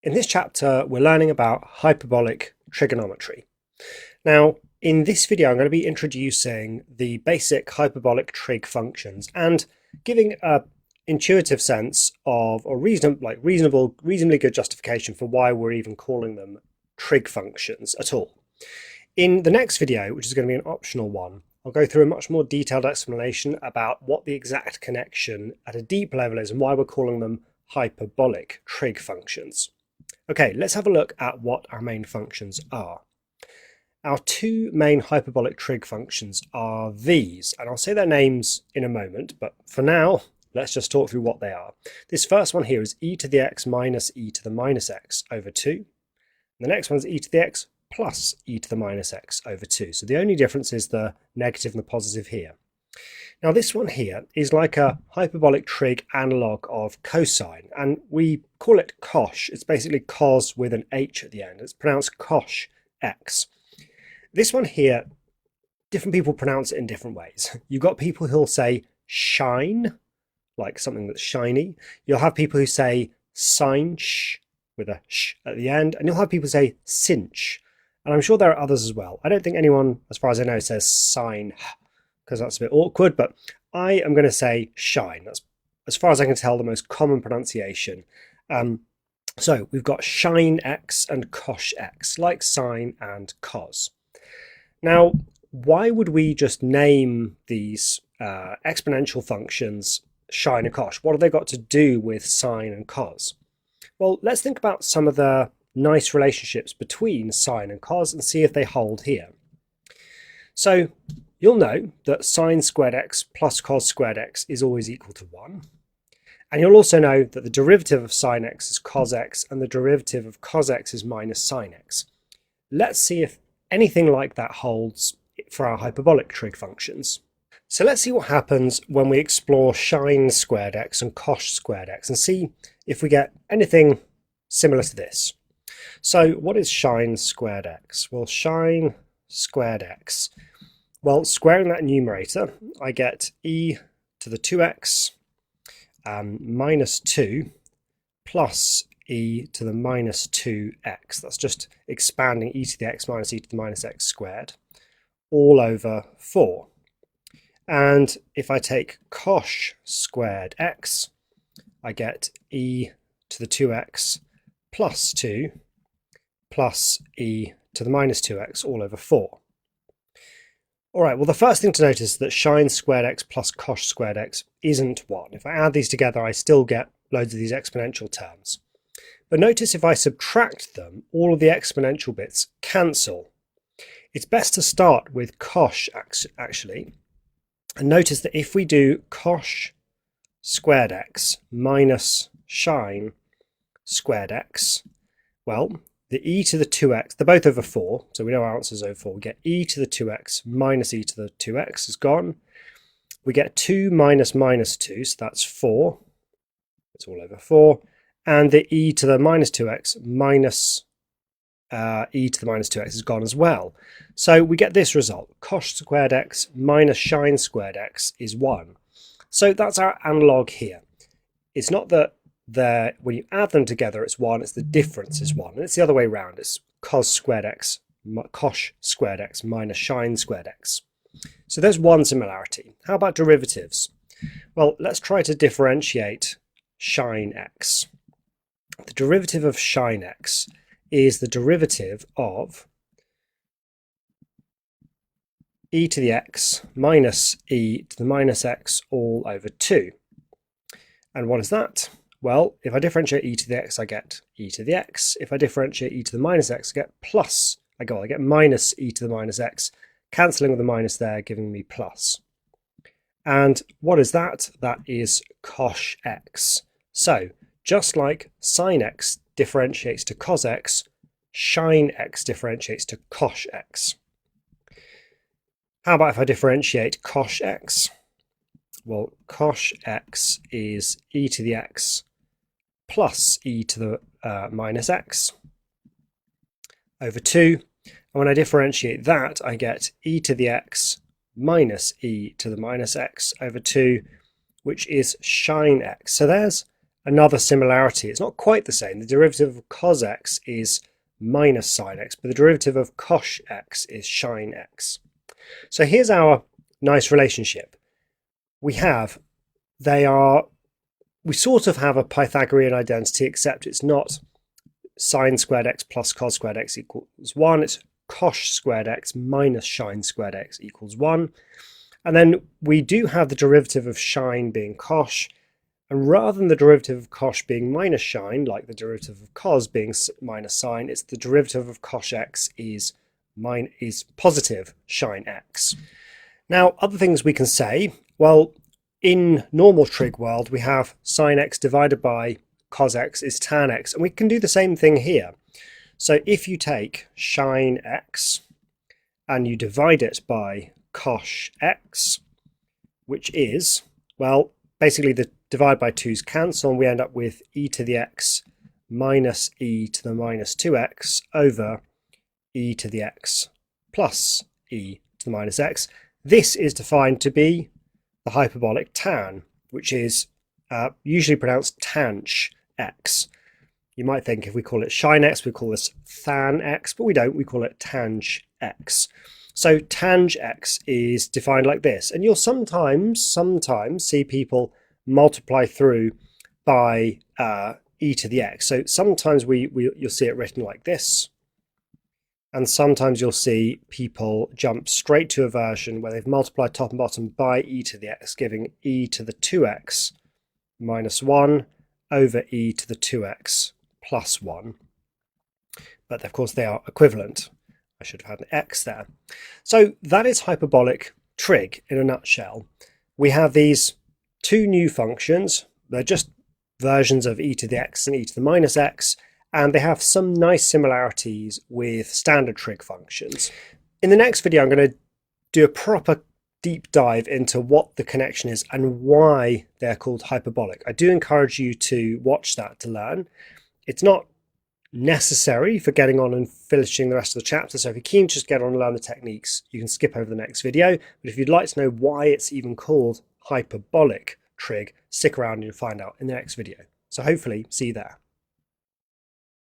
In this chapter, we're learning about hyperbolic trigonometry. Now, in this video, I'm going to be introducing the basic hyperbolic trig functions and giving an intuitive sense of, or reasonably good justification for why we're even calling them trig functions at all. In the next video, which is going to be an optional one, I'll go through a much more detailed explanation about what the exact connection at a deep level is and why we're calling them hyperbolic trig functions. Okay, let's have a look at what our main functions are. Our two main hyperbolic trig functions are these, and I'll say their names in a moment, but for now, let's just talk through what they are. This first one here is e to the x minus e to the minus x over 2. The next one is e to the x plus e to the minus x over 2. So the only difference is the negative and the positive here. Now this one here is like a hyperbolic trig analogue of cosine, and we call it cosh. It's basically cos with an h at the end. It's pronounced cosh x. This one here, different people pronounce it in different ways. You've got people who'll say shine, like something that's shiny. You'll have people who say cinch with a sh at the end, and you'll have people say cinch. And I'm sure there are others as well. I don't think anyone, as far as I know, says sign, because that's a bit awkward, but I am going to say shine. That's, as far as I can tell, the most common pronunciation. So we've got shine x and cosh x, like sine and cos. Now, why would we just name these exponential functions shine and cosh? What have they got to do with sine and cos? Well, let's think about some of the nice relationships between sine and cos and see if they hold here. So you'll know that sine squared x plus cos squared x is always equal to 1. And you'll also know that the derivative of sine x is cos x and the derivative of cos x is minus sine x. Let's see if anything like that holds for our hyperbolic trig functions. So let's see what happens when we explore shine squared x and cosh squared x and see if we get anything similar to this. So what is shine squared x? Well, shine squared x. Well, squaring that numerator, I get e to the 2x minus 2 plus e to the minus 2x. That's just expanding e to the x minus e to the minus x squared all over 4. And if I take cosh squared x, I get e to the 2x plus 2 plus e to the minus 2x all over 4. All right, well, the first thing to notice is that shine squared x plus cosh squared x isn't 1. If I add these together, I still get loads of these exponential terms. But notice if I subtract them, all of the exponential bits cancel. It's best to start with cosh, actually. And notice that if we do cosh squared x minus shine squared x, well, the e to the 2x, they're both over 4, so we know our answer is over 4. We get e to the 2x minus e to the 2x is gone. We get 2 minus minus 2, so that's 4. It's all over 4. And the e to the minus 2x minus e to the minus 2x is gone as well. So we get this result. Cosh squared x minus shine squared x is 1. So that's our analogue here. It's not that when you add them together it's 1, it's the difference is 1. And it's the other way around. It's cos squared x, cosh squared x minus shine squared x. So there's one similarity. How about derivatives? Well, let's try to differentiate shine x. The derivative of shine x is the derivative of e to the x minus e to the minus x all over 2. And what is that? Well, if I differentiate e to the x, I get e to the x. If I differentiate e to the minus x, I get plus. I get minus e to the minus x, cancelling with the minus there, giving me plus. And what is that? That is cosh x. So, just like sine x differentiates to cos x, shine x differentiates to cosh x. How about if I differentiate cosh x? Well, cosh x is e to the x plus e to the minus x over 2. And when I differentiate that, I get e to the x minus e to the minus x over 2, which is shine x. So there's another similarity. It's not quite the same. The derivative of cos x is minus sine x, but the derivative of cos x is sine x. So here's our nice relationship. We sort of have a Pythagorean identity, except it's not sine squared x plus cos squared x equals 1. It's cos squared x minus sine squared x equals 1. And then we do have the derivative of sine being cos, and rather than the derivative of cos being minus sine, like the derivative of cos being minus sine, it's the derivative of cos x is positive sine x. Now, other things we can say, well, in normal trig world, we have sine x divided by cos x is tan x, and we can do the same thing here. So if you take sine x and you divide it by cos x, which is, well, basically the divide by 2's cancel, and we end up with e to the x minus e to the minus 2x over e to the x plus e to the minus x. This is defined to be the hyperbolic tan, which is usually pronounced tanh x. You might think if we call it sine x, we call this than x, but we don't. We call it tanh x. So tanh x is defined like this, and you'll sometimes see people multiply through by e to the x. So sometimes you'll see it written like this, and sometimes you'll see people jump straight to a version where they've multiplied top and bottom by e to the x, giving e to the 2x minus 1 over e to the 2x plus 1. But of course they are equivalent. I should have had an x there. So that is hyperbolic trig in a nutshell. We have these two new functions. They're just versions of e to the x and e to the minus x, and they have some nice similarities with standard trig functions. In the next video, I'm going to do a proper deep dive into what the connection is and why they're called hyperbolic. I do encourage you to watch that to learn. It's not necessary for getting on and finishing the rest of the chapter, so if you're keen to just get on and learn the techniques, you can skip over the next video. But if you'd like to know why it's even called hyperbolic trig, stick around and you'll find out in the next video. So hopefully see you there.